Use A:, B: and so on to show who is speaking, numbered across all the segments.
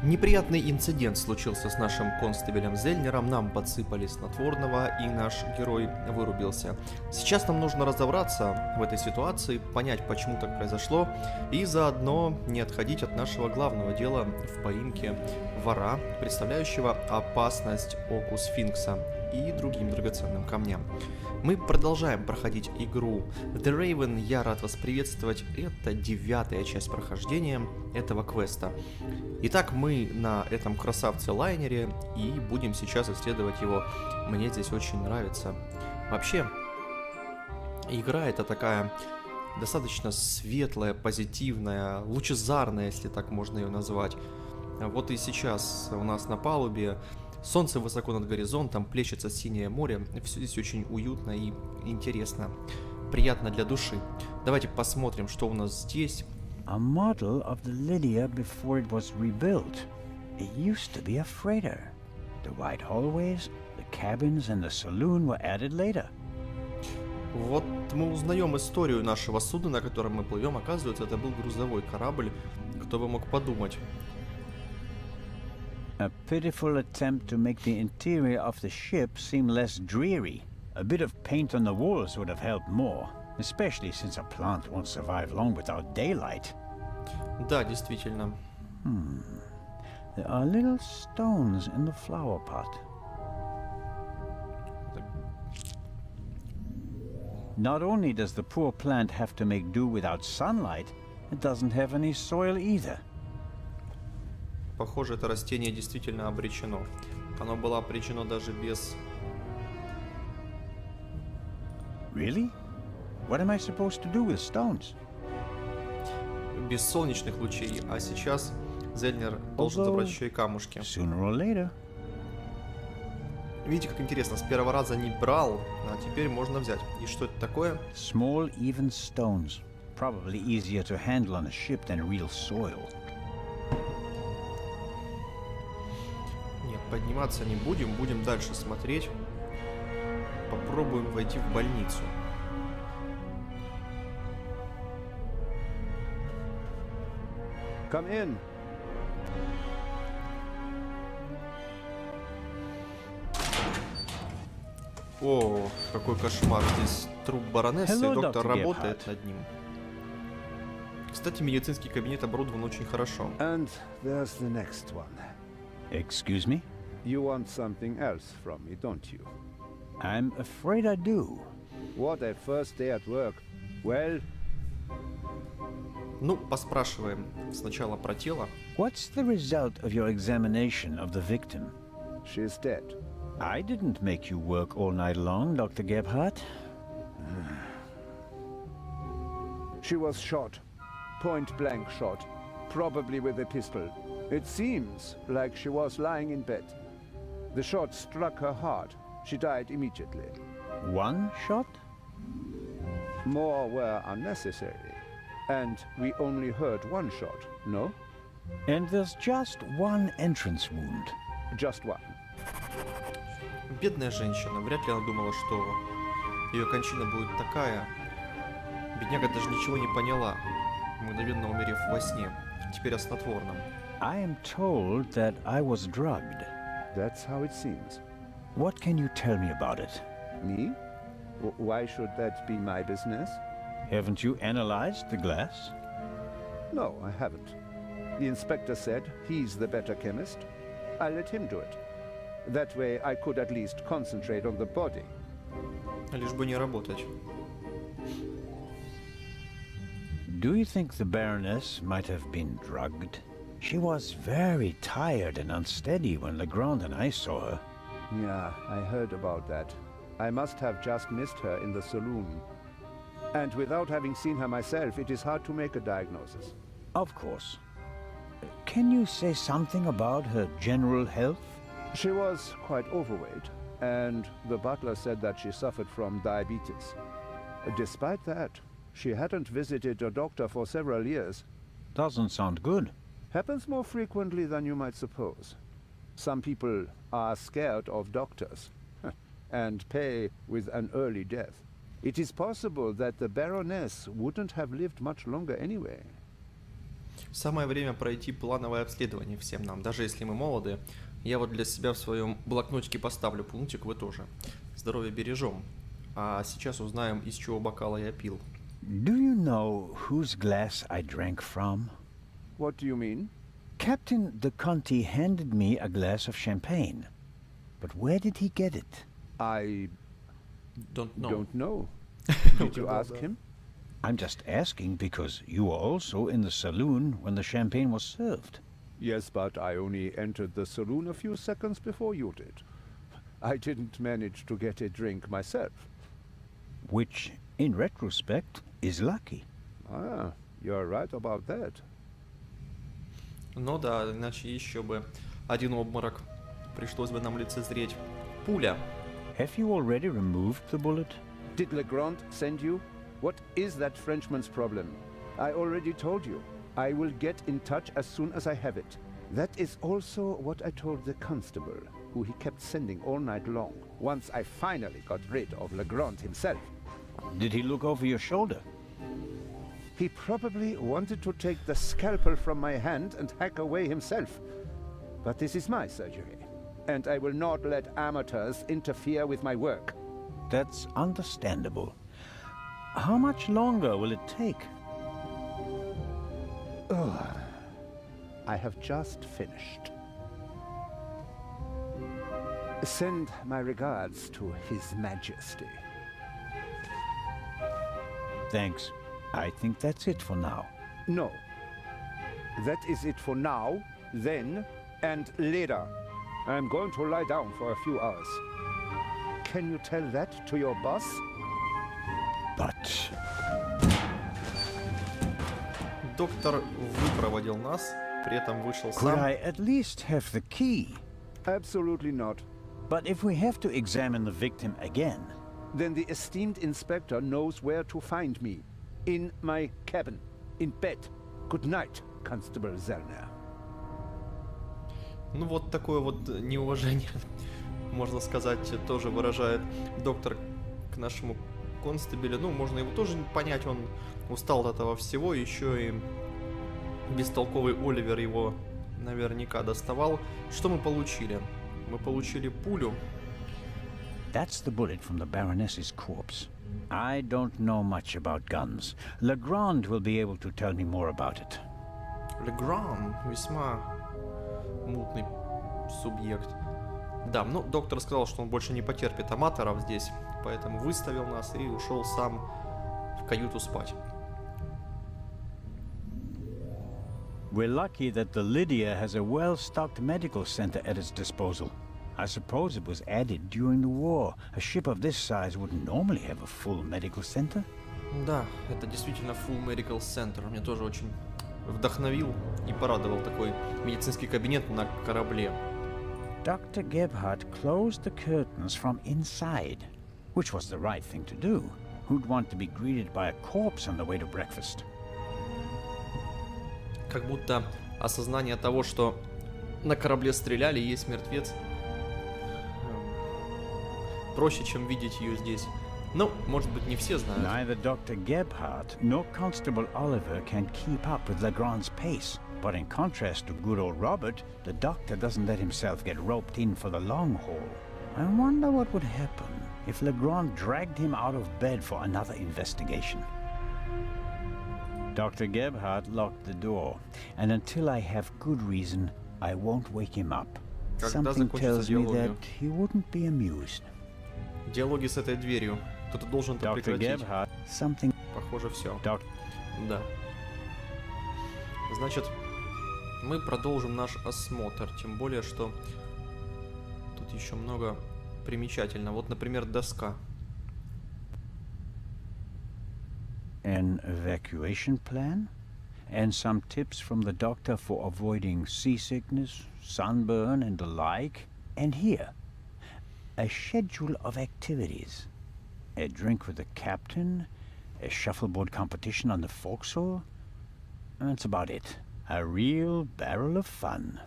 A: Неприятный инцидент случился с нашим констебелем Зельнером, нам подсыпали снотворного, и наш герой вырубился. Сейчас нам нужно разобраться в этой ситуации, понять, почему так произошло, и заодно не отходить от нашего главного дела в поимке вора, представляющего опасность оку сфинкса и другим драгоценным камням. Мы продолжаем проходить игру The Raven. Я рад вас приветствовать. Это 9-я часть прохождения этого квеста. Итак, мы на этом красавце-лайнере и будем сейчас исследовать его. Мне здесь очень нравится. Вообще, игра это такая достаточно светлая, позитивная, лучезарная, если так можно ее назвать. Вот и сейчас у нас на палубе солнце высоко над горизонтом, плещется синее море. Все здесь очень уютно и интересно. Приятно для души. Давайте посмотрим, что у нас здесь.
B: A model of the Lydia before it was rebuilt. It used to be a freighter. The wide hallways, the cabins and the saloon were added later.
A: Вот мы узнаем историю нашего судна, на котором мы плывем. Оказывается, это был грузовой корабль. Кто бы мог подумать.
B: A pitiful attempt to make the interior of the ship seem less dreary. A bit of paint on the walls would have helped more, especially since a plant won't survive long without daylight.
A: Да, действительно.
B: There are little stones in the flower pot. Not only does the poor plant have to make do without sunlight, it doesn't have any soil either.
A: Похоже, это растение действительно обречено. Оно было обречено даже без...
B: Really? What am I supposed to do with stones?
A: без солнечных лучей. А сейчас Зельнер должен забрать еще и камушки.
B: Sooner or later.
A: Видите, как интересно, с первого раза не брал, а теперь можно взять. И что это такое?
B: Small, even stones. Probably easier to handle on a ship than real soil.
A: Нет, подниматься не будем, будем дальше смотреть. Попробуем войти в больницу.
C: Come in.
A: О, какой кошмар. Здесь труп баронессы, и доктор работает над ним. Кстати, медицинский кабинет оборудован очень хорошо.
C: And there's the next one.
B: Excuse me?
C: You want something else from me, don't you?
B: I'm afraid I do.
C: What a first day at work. Well...
A: Ну, поспрашиваем сначала про тело.
B: What's the result of your examination of the victim?
C: She's dead.
B: I didn't make you work all night long, Dr. Gebhardt.
C: She was shot. Point-blank shot. Probably with a pistol. It seems like she was lying in bed. The shot struck her heart. She died immediately.
B: One shot?
C: More were unnecessary. And we only heard one shot, no?
B: And there's just one entrance wound.
C: Just one.
A: Бедная женщина. Вряд ли она думала, что ее кончина будет такая. Бедняга даже ничего не поняла, мгновенно умерев во сне. Теперь о снотворном.
B: I am told that I was drugged.
C: That's how it seems.
B: What can you tell me about it?
C: Me? Why should that be my business?
B: Haven't you analyzed the glass?
C: No, I haven't. The inspector said he's the better chemist. I let him do it. That way I could at least concentrate on the body.
A: Лишь бы не работать.
B: Do you think the Baroness might have been drugged? She was very tired and unsteady when Legrand and I saw her.
C: Yeah, I heard about that. I must have just missed her in the saloon. And without having seen her myself, it is hard to make a diagnosis.
B: Of course. Can you say something about her general health?
C: She was quite overweight, and the butler said that she suffered from diabetes. Despite that, she hadn't visited a doctor for several years.
B: Doesn't sound good.
C: Happens more frequently than you might suppose. Some people are scared of doctors. and pay with an early death. It is possible that the Baroness wouldn't have lived much longer anyway.
A: Самое время пройти плановое обследование всем нам, даже если мы молоды. Я вот для себя в своем блокнотике поставлю пунктик, вы тоже. Здоровье бережем. А сейчас узнаем, из чего бокала я пил.
B: Do you know whose glass I drank from?
C: What do you mean?
B: Captain de Conti handed me a glass of champagne. But where did he get it?
C: I
A: Don't know.
C: don't know. Did you ask him?
B: I'm just asking because you were also in the saloon when the champagne was served.
C: Yes, but I only entered the saloon a few seconds before you did. I didn't manage to get a drink myself.
B: Which, in retrospect, is lucky.
C: Ah, you're right about that.
A: Ну да, иначе еще бы один обморок пришлось бы нам лицезреть. Пуля.
B: Have you already removed the bullet?
C: Did Legrand send you? What is that Frenchman's problem? I already told you. I will get in touch as soon as I have it. That is also what I told the constable, who he kept sending all night long, once I finally got rid of Legrand himself.
B: Did he look over your shoulder?
C: He probably wanted to take the scalpel from my hand and hack away himself. But this is my surgery, and I will not let amateurs interfere with my work.
B: That's understandable. How much longer will it take?
C: I have just finished. Send my regards to His Majesty.
B: Thanks. I think that's it for now.
C: No. That is it for now, then, and later. I'm going to lie down for a few hours. Can you tell that to your boss?
B: But
A: Доктор выпроводил нас, при этом вышел
B: could
A: сам.
B: I at least have the key?
C: Absolutely not.
B: But if we have to examine the victim again,
C: Then the esteemed inspector knows where to find me. In my cabin. In bed. Good night, Constable Zellner.
A: Ну вот такое вот неуважение, можно сказать, тоже выражает доктор к нашему констебелю. Ну, можно его тоже понять, он устал от этого всего, еще и бестолковый Оливер его наверняка доставал. Что мы получили? Мы получили пулю.
B: that's the bullet from the Baroness's corpse. I don't know much about guns. Legrand will be able to tell me more about it.
A: Легран, весьма мутный субъект. Да, ну, доктор сказал, что он больше не потерпит аматоров здесь, поэтому выставил нас и ушел сам в каюту спать.
B: We're lucky that the Lydia has a well-stocked medical center at its disposal. I suppose it was added during the war. A ship of this size wouldn't normally have a full medical center.
A: Да, это действительно Full Medical Center. Меня тоже очень вдохновил и порадовал такой медицинский кабинет на корабле.
B: Dr. Gebhardt closed the curtains from inside, which was the right thing to do. Who'd want to be greeted by a corpse on the way to breakfast?
A: Как будто осознание того, что на корабле стреляли и есть мертвец, проще, чем видеть ее здесь. Ну, может быть, не все знают.
B: Neither Dr. Gebhardt nor Constable Oliver can keep up with Legrand's pace. But in contrast to good old Robert, the doctor doesn't let himself get roped in for the long haul. I wonder what would happen if Legrand dragged him out of bed for another investigation. Dr. Gebhardt locked the door, and until I have good reason, I won't wake him up.
A: Когда
B: Something
A: закончится
B: tells me
A: диалоги?
B: that he wouldn't be amused.
A: Диалоги с этой дверью. Кто-то должен это
B: Dr.
A: прекратить.
B: Gebhardt, something...
A: Похоже, все.
B: Doc...
A: Да. Значит, мы продолжим наш осмотр. Тем более, что тут еще много примечательного. Вот, например, доска.
B: An evacuation plan? And some tips from the doctor for avoiding seasickness, sunburn, and the like. And here, a schedule of activities. A drink with the captain, a shuffleboard competition on the forecastle. That's about it. A real barrel of fun.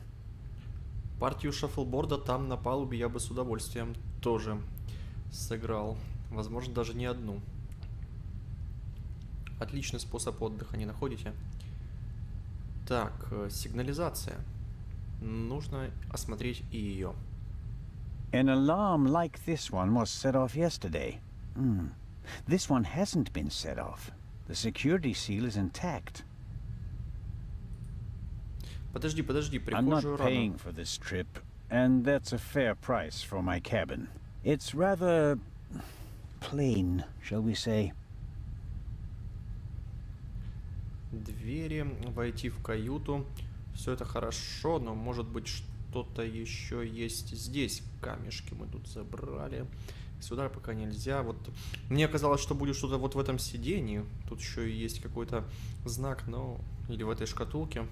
A: Партию шаффлборда там на палубе я бы с удовольствием тоже сыграл. Возможно, даже не одну. Отличный способ отдыха, не находите? Так, сигнализация. Нужно осмотреть и ее.
B: An alarm like this one was set off yesterday. This one hasn't been set off. The security seal is intact.
A: Подожди,
B: I'm not
A: прихожую
B: paying
A: рано.
B: for this trip, and that's a fair price for my cabin. It's rather plain, shall we say.
A: Двери, войти в каюту. Все это хорошо, но может быть что-то еще есть здесь. Камешки мы тут забрали. Сюда пока нельзя. Вот мне казалось, что будет что-то вот в этом сидении. Тут еще и есть какой-то знак, но... Или в этой шкатулке.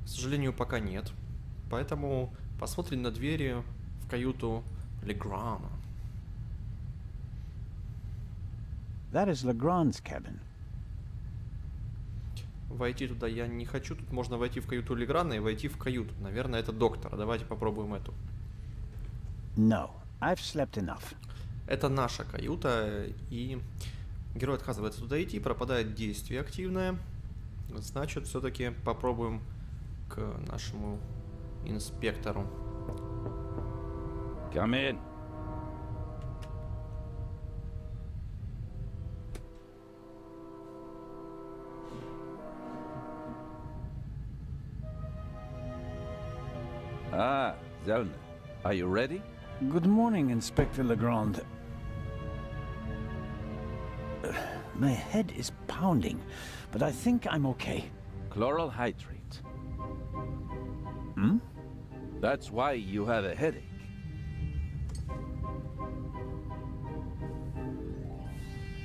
A: К сожалению, пока нет. Поэтому посмотрим на двери в каюту Леграна.
B: That is Legrand's cabin.
A: Войти туда я не хочу. Тут можно войти в каюту Леграна и войти в каюту. Наверное, это доктора. Давайте попробуем эту.
B: No, I've slept enough.
A: Это наша каюта, и герой отказывается туда идти, пропадает действие активное. Значит, все-таки попробуем к нашему инспектору.
D: Come in. Ah, Zellner. Are you ready?
B: Good morning, Inspector Legrand. My head is pounding, but I think I'm okay.
D: Chloral hydrate.
B: Hmm?
D: That's why you have a headache.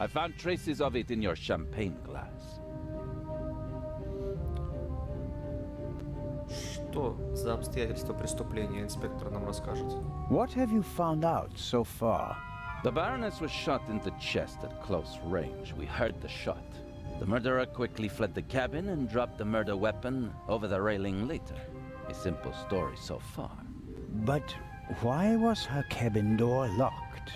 D: I found traces of it in your champagne glass.
A: Что за обстоятельства преступления инспектор нам расскажет?
B: What have you found out so far?
D: The Baroness was shot in the chest at close range. We heard the shot. The murderer quickly fled the cabin and dropped the murder weapon over the railing later. A simple story so far.
B: But why was her cabin door locked?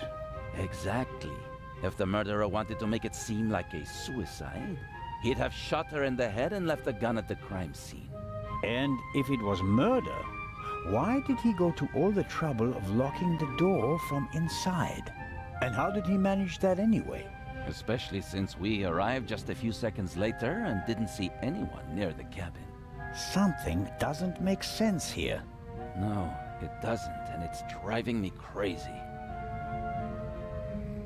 D: Exactly. If the murderer wanted to make it seem like a suicide, he'd have shot her in the head and left the gun at the crime scene.
B: And if it was murder, why did he go to all the trouble of locking the door from inside? And how did he manage that anyway?
D: Especially since we arrived just a few seconds later and didn't see anyone near the cabin.
B: Something doesn't make sense here.
D: No, it doesn't, and it's driving me crazy.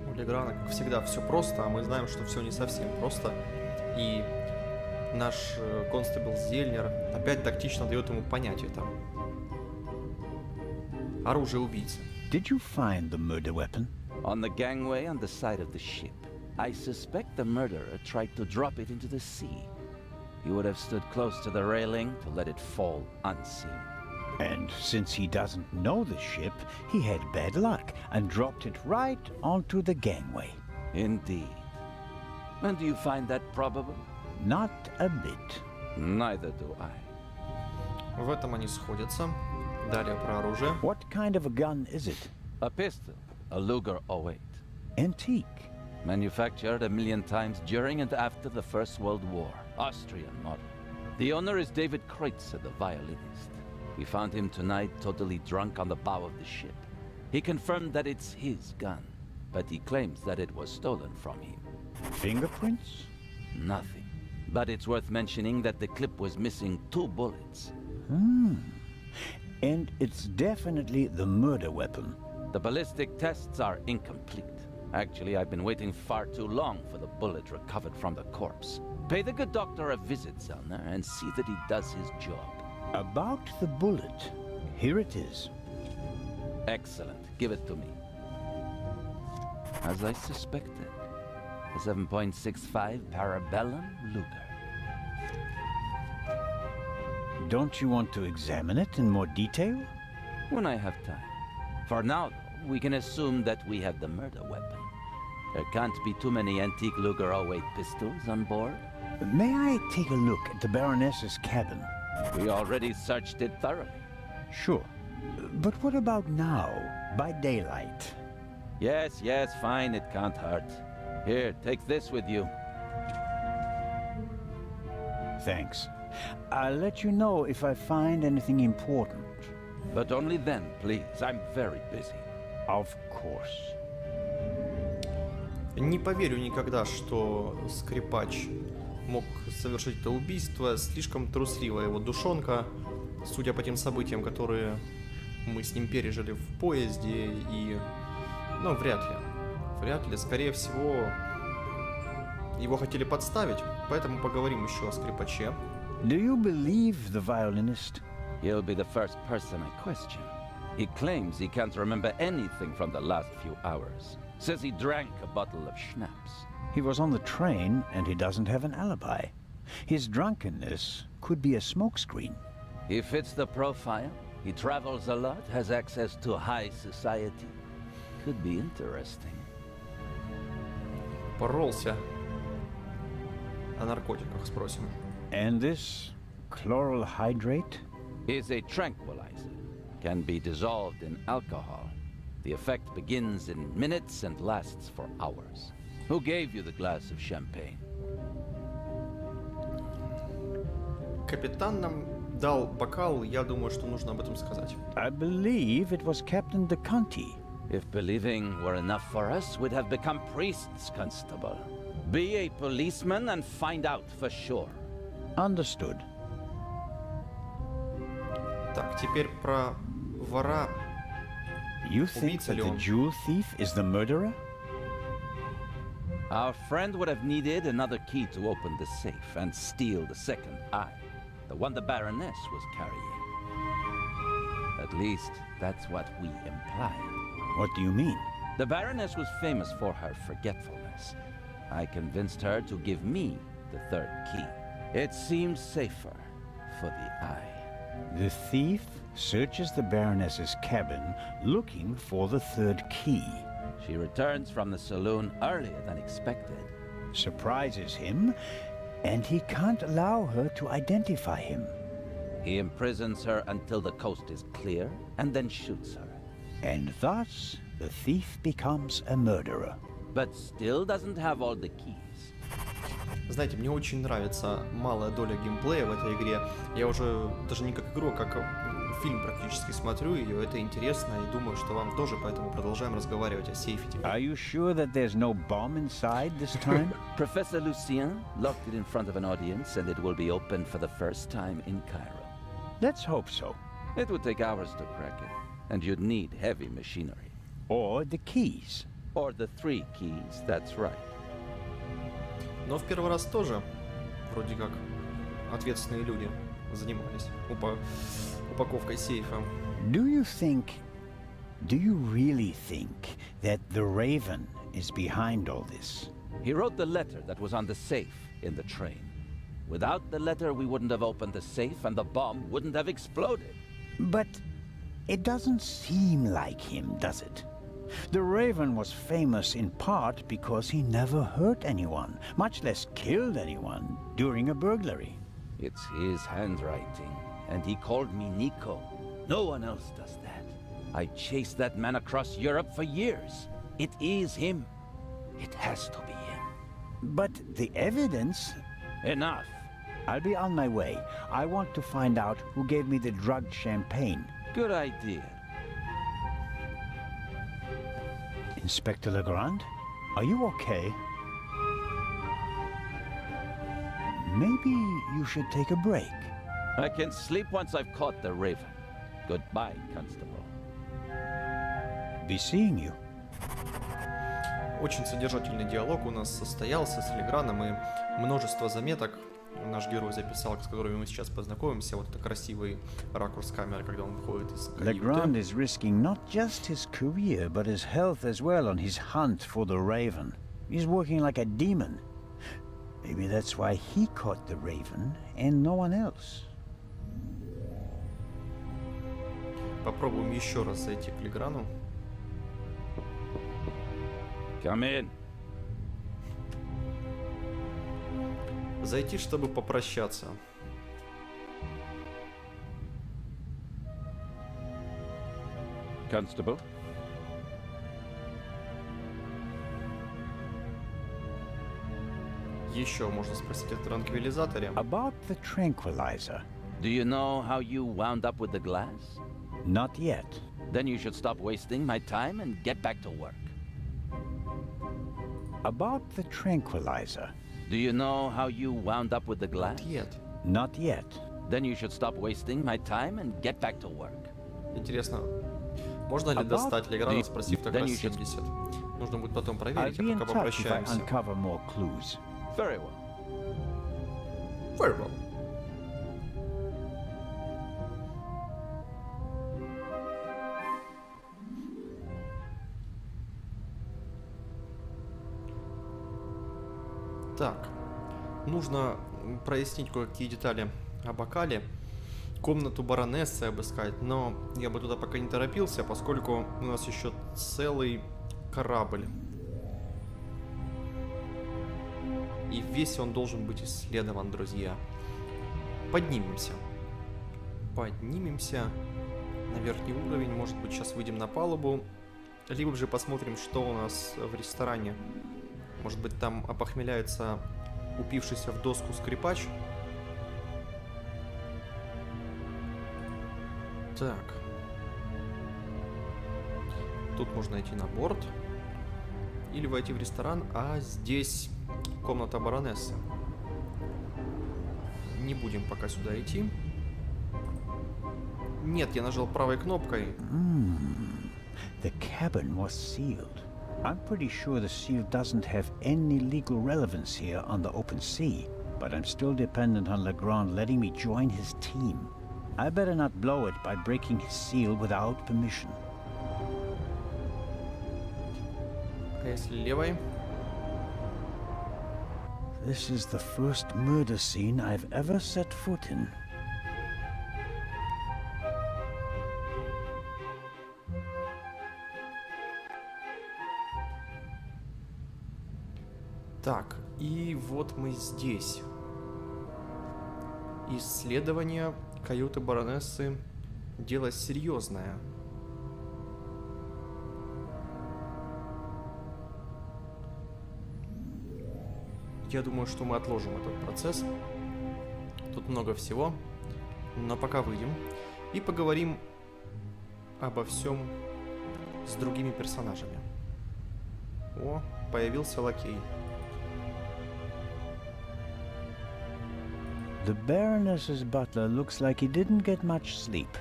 A: У Леграна, как всегда, все просто, а мы знаем, что все не совсем просто. И наш констебл Зельнер опять тактично дает ему понять это. Оружие убийцы.
B: Did you find the murder weapon?
D: On the gangway on the side of the ship. I suspect the murderer tried to drop it into the sea. He would have stood close to the railing to let it fall unseen.
B: And since he doesn't know the ship, he had bad luck and dropped it right onto the gangway.
D: Indeed. And do you find that probable?
B: Not a bit.
D: Neither do I.
A: В этом они сходятся. Далее про оружие.
B: What kind of a gun is it?
D: A pistol, a Luger 08.
B: Antique.
D: Manufactured a million times during and after the First World War. Austrian model. The owner is David Kreutzer, the violinist. We found him tonight totally drunk on the bow of the ship. He confirmed that it's his gun, but he claims that it was stolen from him.
B: Fingerprints?
D: Nothing. But it's worth mentioning that the clip was missing 2 bullets.
B: And it's definitely the murder weapon.
D: The ballistic tests are incomplete. Actually, I've been waiting far too long for the bullet recovered from the corpse. Pay the good doctor a visit, Zellner, and see that he does his job.
B: About the bullet. Here it is.
D: Excellent. Give it to me. As I suspected, a 7.65 Parabellum Luger.
B: Don't you want to examine it in more detail?
D: When I have time. For now, though, we can assume that we have the murder weapon. There can't be too many antique Luger 08 pistols on board.
B: May I take a look at the Baroness's cabin?
D: We already searched it thoroughly.
B: Sure. But what about now, by daylight?
D: Yes, yes, fine, it can't hurt. Here, take this with you.
B: Thanks. I'll let you know if I find anything important.
D: But only then, please. I'm very busy.
B: Of course.
A: Не поверю никогда, что скрипач мог совершить это убийство. Слишком трусливая его душонка, судя по тем событиям, которые мы с ним пережили в поезде. И... ну, вряд ли. Вряд ли. Скорее всего, его хотели подставить. Поэтому поговорим еще о скрипаче.
B: Do you believe the violinist?
D: He'll be the first person I question. He claims he can't remember anything from the last few hours. Says he drank a bottle of schnapps.
B: He was on the train and he doesn't have an alibi. His drunkenness could be a smokescreen.
D: He fits the profile. He travels a lot, has access to high society. Could be interesting.
A: Поролся. О наркотиках спросим.
B: And this chloral hydrate?
D: Is a tranquilizer. Can be dissolved in alcohol. The effect begins in minutes and lasts for hours. Who gave you the glass of champagne?
A: Капитан нам дал бокал, я думаю, что нужно об этом сказать.
B: I believe it was Captain De Conti.
D: If believing were enough for us, we'd have become priests, Constable. Be a policeman and find out for sure.
B: Understood.
A: Так, теперь про вора.
B: You think
A: Убийца
B: that
A: ли
B: the
A: он?
B: jewel thief is the murderer?
D: Our friend would have needed another key to open the safe and steal the second eye, the one the Baroness was carrying. At least, that's what we implied.
B: What do you mean?
D: The Baroness was famous for her forgetfulness. I convinced her to give me the third key. It seems safer for the eye.
B: The thief searches the Baroness's cabin looking for the third key.
D: She returns from the saloon earlier than expected.
B: Surprises him, and he can't allow her to identify him.
D: He imprisons her until the coast is clear, and then shoots her.
B: And thus, the thief becomes a murderer.
D: But still doesn't have all the keys.
A: Знаете, мне очень нравится малая доля геймплея в этой игре. Я уже даже не как игру, а как фильм практически смотрю ее. Это интересно и думаю, что вам тоже, поэтому продолжаем разговаривать о сейфе теперь.
B: Are you sure that there's no bomb inside this time?
D: Professor Lucien locked it in front of an audience, and it will be opened for the first time in Cairo.
B: Let's hope so.
D: It would take hours to crack it, and you'd need heavy machinery.
B: Or the keys.
D: Or the 3 keys, that's right.
A: Но в первый раз тоже вроде как ответственные люди занимались упаковкой сейфа.
B: Do you really think that the Raven is behind all this?
D: He wrote the letter that was on the safe in the train. Without the letter, we wouldn't have opened the safe, and the bomb wouldn't have exploded.
B: But it doesn't seem like him, does it? The Raven was famous in part because he never hurt anyone, much less killed anyone, during a burglary.
D: It's his handwriting, and he called me Nico. No one else does that. I chased that man across Europe for years. It is him. It has to be him.
B: But the evidence...
D: Enough.
B: I'll be on my way. I want to find out who gave me the drugged champagne.
D: Good idea.
B: Inspector Legrand, are you okay? Maybe you should take a break.
D: I can sleep once I've caught the Raven. Goodbye, Constable.
B: Be seeing you.
A: Очень содержательный диалог у нас состоялся с Леграном и множество заметок наш герой записал, с которыми мы сейчас познакомимся. Вот это красивый ракурс камеры, когда он выходит из
B: Legrand
A: каюты.
B: is risking not just his career, but his health as well on his hunt for the Raven. He's working like a demon. Maybe that's why he caught the Raven and no one else.
A: Попробуем еще раз зайти к Леграну.
D: Come in.
A: Зайти, чтобы попрощаться.
D: Constable?
A: Еще можно спросить о транквилизаторе.
B: About the tranquilizer.
D: Do you know how you wound up with the glass?
B: Not yet.
D: Then you should stop wasting my time and get back to work.
B: About the tranquilizer.
D: Do you know how you wound up with the glass?
A: Нет.
B: Not yet.
D: Then you should stop wasting my time and get back to work.
A: Интересно, можно ли достать Леграна, спросив так раз 70? Нужно будет потом
B: I'll
A: проверить,
B: be
A: а
B: in
A: пока
B: touch if I
A: попрощаемся.
B: uncover more clues.
D: Very well.
A: Very well. Так, нужно прояснить кое-какие детали о бокале, комнату баронессы обыскать, но я бы туда пока не торопился, поскольку у нас еще целый корабль. И весь он должен быть исследован, друзья. Поднимемся. Поднимемся на верхний уровень, может быть, сейчас выйдем на палубу, либо же посмотрим, что у нас в ресторане. Может быть, там опохмеляется упившийся в доску скрипач. Так. Тут можно идти на борт. Или войти в ресторан, а здесь комната баронессы. Не будем пока сюда идти. Нет, я нажал правой кнопкой.
B: The cabin was sealed. I'm pretty sure the seal doesn't have any legal relevance here on the open sea, but I'm still dependent on Legrand letting me join his team. I better not blow it by breaking his seal without permission.
A: А если левой?
B: This is the first murder scene I've ever set foot in.
A: Так, и вот мы здесь. Исследование каюты баронессы. Дело серьезное. Я думаю, что мы отложим этот процесс. Тут много всего. Но пока выйдем. И поговорим обо всем с другими персонажами. О, появился лакей.
B: The Baroness's butler looks like he didn't get much sleep.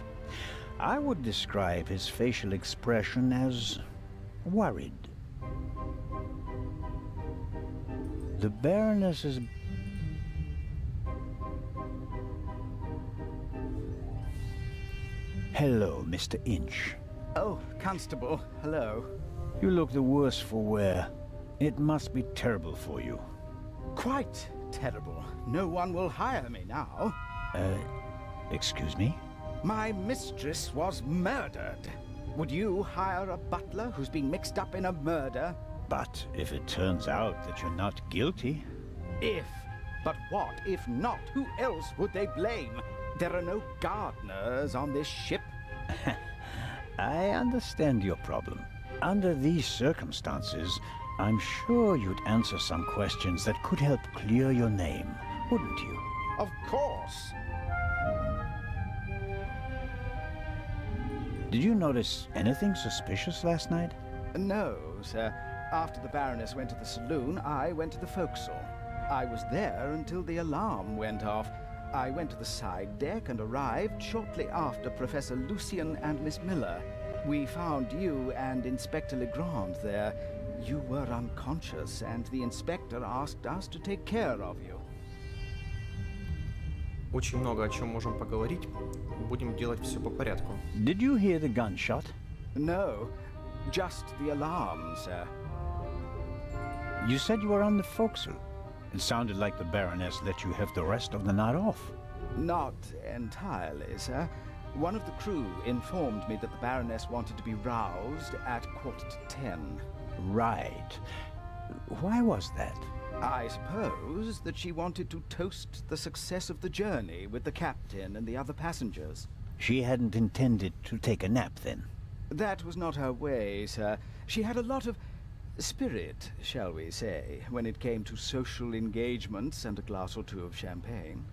B: I would describe his facial expression as worried. The Baroness's... Hello, Mr. Inch.
E: Oh, Constable, hello.
B: You look the worse for wear. It must be terrible for you.
E: Quite terrible. No one will hire me now.
B: Excuse me?
E: My mistress was murdered. Would you hire a butler who's been mixed up in a murder?
B: But if it turns out that you're not guilty...
E: If. But what if not? Who else would they blame? There are no gardeners on this ship.
B: I understand your problem. Under these circumstances, I'm sure you'd answer some questions that could help clear your name, wouldn't you?
E: Of course.
B: Did you notice anything suspicious last night?
E: No, sir. After the Baroness went to the saloon, I went to the forecastle. I was there until the alarm went off. I went to the side deck and arrived shortly after Professor Lucien and Miss Miller. We found you and Inspector Legrand there. You were unconscious, and the inspector asked us to take care of you.
A: Очень много о чем можем поговорить. Будем делать все по порядку.
B: Did you hear the gunshot?
E: No, just the alarm, sir.
B: You said you were on the forecastle. It sounded like the Baroness let you have the rest of the night off.
E: Not entirely, sir. One of the crew informed me that the Baroness wanted to be roused at 10:15.
B: Right. Why was that?
E: I suppose that she wanted to toast the success of the journey with the captain and the other passengers.
B: She hadn't intended to take a nap then.
E: That was not her way, sir. She had a lot of spirit, shall we say, when it came to social engagements and a glass or two of champagne.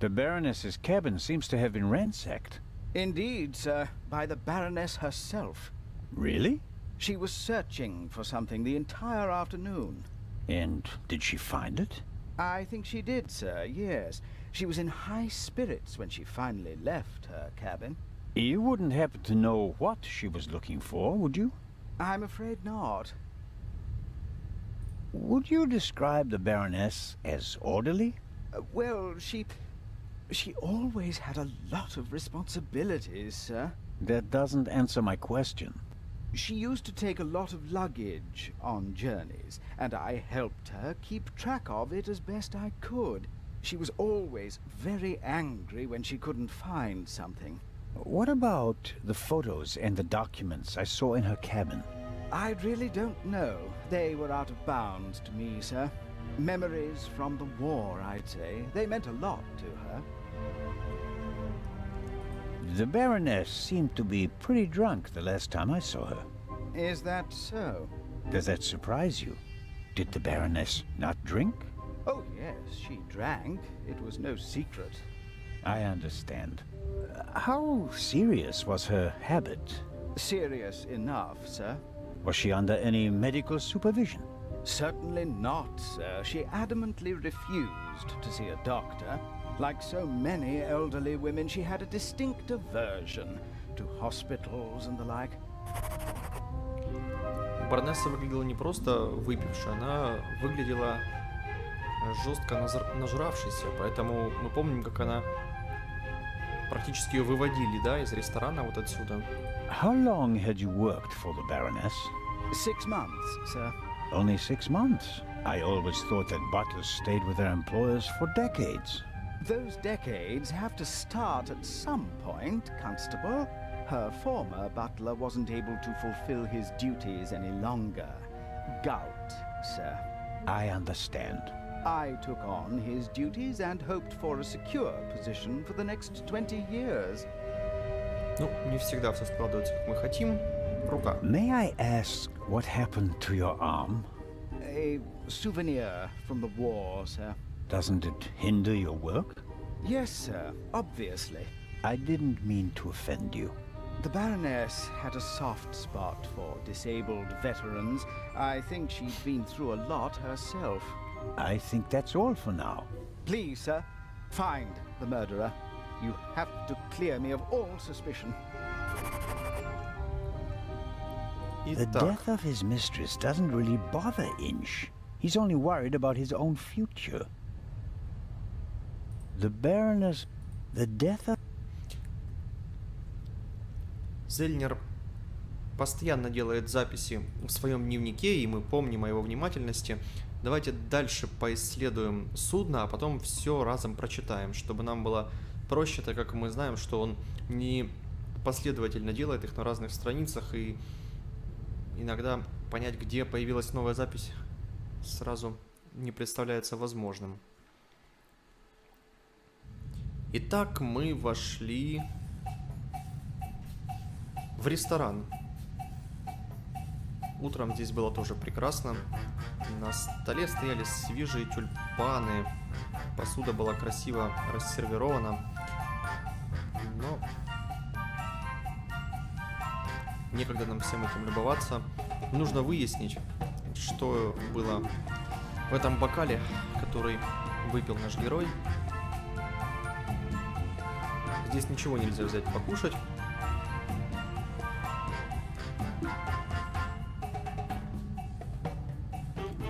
B: The Baroness's cabin seems to have been ransacked.
E: Indeed, sir, by the Baroness herself.
B: Really?
E: She was searching for something the entire afternoon.
B: And did she find it?
E: I think she did, sir, yes. She was in high spirits when she finally left her cabin.
B: You wouldn't happen to know what she was looking for, would you?
E: I'm afraid not.
B: Would you describe the Baroness as orderly?
E: Well, she always had a lot of responsibilities, sir.
B: That doesn't answer my question.
E: She used to take a lot of luggage on journeys, and I helped her keep track of it as best I could. She was always very angry when she couldn't find something.
B: What about the photos and the documents I saw in her cabin?
E: I really don't know. They were out of bounds to me, sir. Memories from the war, I'd say. They meant a lot to her.
B: The Baroness seemed to be pretty drunk the last time I saw her.
E: Is that so?
B: Does that surprise you? Did the Baroness not drink?
E: Oh, yes, she drank. It was no secret.
B: I understand. How serious was her habit?
E: Serious enough, sir.
B: Was she under any medical supervision?
E: Certainly not, sir. She adamantly refused to see a doctor. Like so many elderly women, she had a distinct aversion to hospitals and the like.
A: Баронесса выглядела не просто выпившей, она выглядела жестко нажравшейся, поэтому мы помним, как она практически ее выводили, да, из ресторана вот отсюда.
B: How long had you worked for the Baroness?
E: 6 months, sir.
B: Only 6 months. I always thought that butlers stayed with their employers for decades.
E: Those decades have to start at some point, Constable. Her former butler wasn't able to fulfill his duties any longer. Gout, sir.
B: I understand.
E: I took on his duties and hoped for a secure position for the next 20 years.
A: Ну, не всегда все складывается, как мы хотим. Рука.
B: May I ask what happened to your arm?
E: A souvenir from the war, sir.
B: Doesn't it hinder your work?
E: Yes, sir, obviously.
B: I didn't mean to offend you.
E: The Baroness had a soft spot for disabled veterans. I think she'd been through a lot herself.
B: I think that's all for now.
E: Please, sir, find the murderer. You have to clear me of all suspicion.
B: The death of his mistress doesn't really bother Inch. He's only worried about his own future. The Baroness... The death of...
A: Зельнер постоянно делает записи в своем дневнике, и мы помним о его внимательности. Давайте дальше поисследуем судно, а потом все разом прочитаем, чтобы нам было проще, так как мы знаем, что он не последовательно делает их на разных страницах, и иногда понять, где появилась новая запись, сразу не представляется возможным. Итак, мы вошли в ресторан. Утром здесь было тоже прекрасно. На столе стояли свежие тюльпаны. Посуда была красиво рассервирована. Но некогда нам всем этим любоваться. Нужно выяснить, что было в этом бокале, который выпил наш герой. Здесь ничего нельзя взять покушать.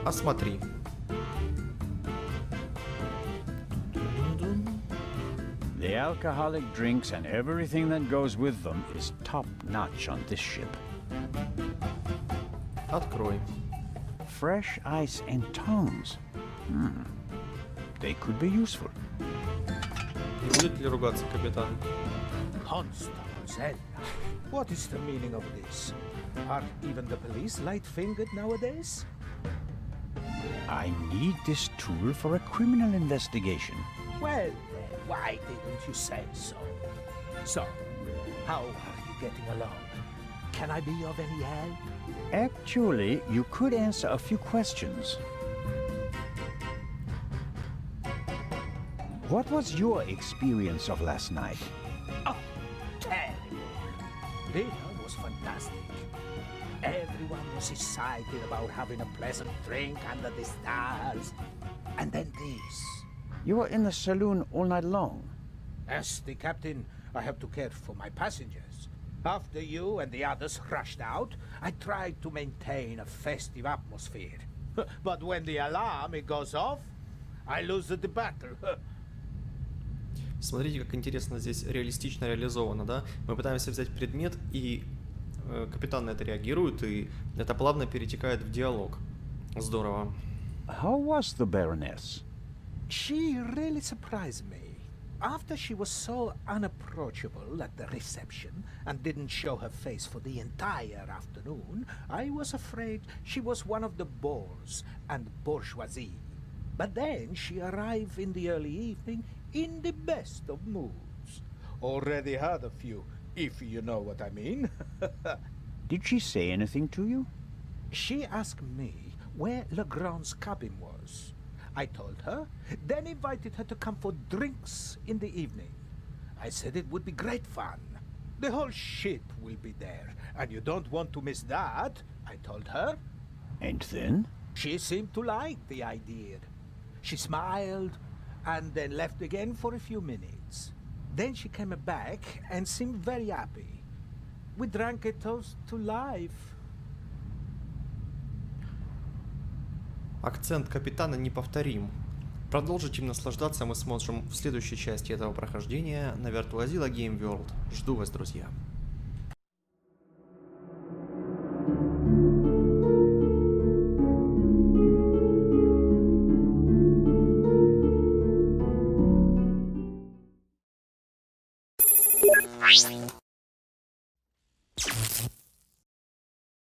A: Осмотри.
B: The alcoholic drinks and everything that goes with them is top-notch on this ship.
A: Открой.
B: Fresh ice and tongues. They could be useful.
A: Не будет ли ругаться капитан?
F: Constable, what is the meaning of this? Are even the police light-fingered nowadays?
B: I need this tool for a criminal investigation.
F: Well, then, why didn't you say so? So, how are you getting along? Can I be of any help?
B: Actually, you could answer a few questions. What was your experience of last night?
F: Oh, terrible. Dinner was fantastic. Everyone was excited about having a pleasant drink under the stars. And then this.
B: You were in the saloon all night long.
F: As the captain, I have to care for my passengers. After you and the others rushed out, I tried to maintain a festive atmosphere. But when the alarm it goes off, I lose the battle.
A: Смотрите, как интересно здесь реалистично реализовано, да? Мы пытаемся взять предмет, и капитан на это реагирует, и это плавно перетекает в диалог. Здорово.
B: How was the Baroness?
F: She really surprised me. After she was so unapproachable at the reception and didn't show her face for the entire afternoon, I was afraid she was one of the bores and bourgeoisie. But then she arrived in the early evening in the best of moods. Already had a few, if you know what I mean.
B: Did she say anything to you?
F: She asked me where Legrand's cabin was. I told her, then invited her to come for drinks in the evening. I said it would be great fun. The whole ship will be there, and you don't want to miss that, I told her.
B: And then?
F: She seemed to like the idea. She smiled, and then left again for a few minutes. Then she came back and seemed very happy. We drank a toast to life.
A: Акцент капитана неповторим. Продолжить им наслаждаться мы сможем в следующей части этого прохождения на Virtuozilla Game World. Жду вас, друзья.